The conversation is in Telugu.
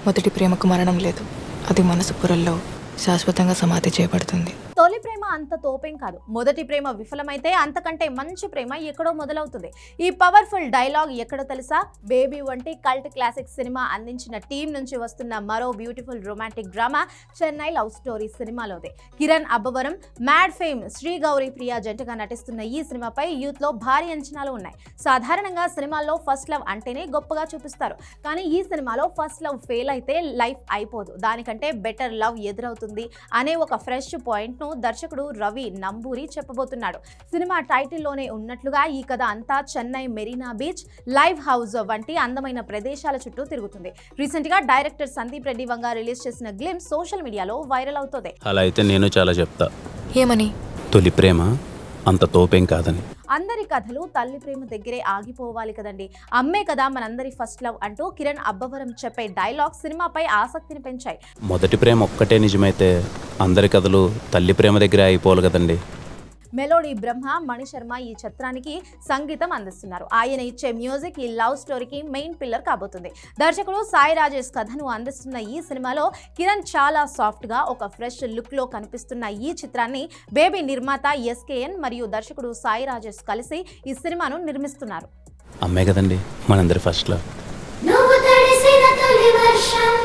మొదటి ప్రేమకు మరణం లేదు, అది మనసు పొరల్లో శాశ్వతంగా సమాధి చేయబడుతుంది. తొలి ప్రేమ అంత తోపేం కాదు. మొదటి ప్రేమ విఫలమైతే అంతకంటే మంచి ప్రేమ ఎక్కడో మొదలవుతుంది. ఈ పవర్ఫుల్ డైలాగ్ ఎక్కడో తెలుసా? బేబీ వంటి కల్ట్ క్లాసిక్ సినిమా అందించిన టీం నుంచి వస్తున్న మరో beautiful romantic drama Chennai love story సినిమాలోదే. కిరణ్ అబ్బవరం, మ్యాడ్ ఫేమ్ శ్రీ గౌరీ ప్రియా జంటగా నటిస్తున్న ఈ సినిమాపై యూత్ లో భారీ అంచనాలు ఉన్నాయి. సాధారణంగా సినిమాల్లో ఫస్ట్ లవ్ అంటేనే గొప్పగా చూపిస్తారు, కానీ ఈ సినిమాలో ఫస్ట్ లవ్ ఫెయిల్ అయితే లైఫ్ అయిపోదు, దానికంటే బెటర్ లవ్ ఎదురవుతుంది అనే ఒక ఫ్రెష్ పాయింట్ దర్శకుడు రవి నంబూరి చెప్పబోతున్నాడు. సినిమా టైటిల్లోనే ఉన్నట్లుగా ఈ కథ అంతా Chennai Marina beach, live house వంటి అందమైన ప్రదేశాల చుట్టూ తిరుగుతుంది. రీసెంట్ గా డైరెక్టర్ సందీప్ రెడ్డి వంగ రిలీజ్ చేసిన గ్లిమ్స్ సోషల్ మీడియాలో వైరల్ అవుతుంది. అలా అయితే నేను చాలా చెప్తా, ఏమని? తొలి ప్రేమ అంత తోపేం కాదని. అందరి కథలు తల్లి ప్రేమ దగ్గరే ఆగిపోవాలి కదండి, అమ్మే కదా మనందరి ఫస్ట్ లవ్ అంటూ కిరణ్ అబ్బవరం చెప్పే డైలాగ్ సినిమాపై ఆసక్తిని పెంచాయి. మొదటి ప్రేమ ఒక్కటే నిజమైతే అందరి కథలు తల్లి ప్రేమ దగ్గరే అయిపోవాలి కదండి. మెలోడీ బ్రహ్మ మణిశర్మ ఈ చిత్రానికి సంగీతం అందిస్తున్నారు. ఆయన ఇచ్చే మ్యూజిక్ ఈ లవ్ స్టోరీకి మెయిన్ పిల్లర్ కాబోతుంది. దర్శకుడు సాయి రాజేష్ కథను అందిస్తున్న ఈ సినిమాలో కిరణ్ చాలా సాఫ్ట్ గా ఒక ఫ్రెష్ లుక్ లో కనిపిస్తున్న ఈ చిత్రాన్ని బేబీ నిర్మాత ఎస్కేఎన్ మరియు దర్శకుడు సాయి రాజేష్ కలిసి ఈ సినిమాను నిర్మిస్తున్నారు. అమ్మే కదండి మనందరి ఫస్ట్ లవ్. నువ్వు తడిసిన తొలి వర్షం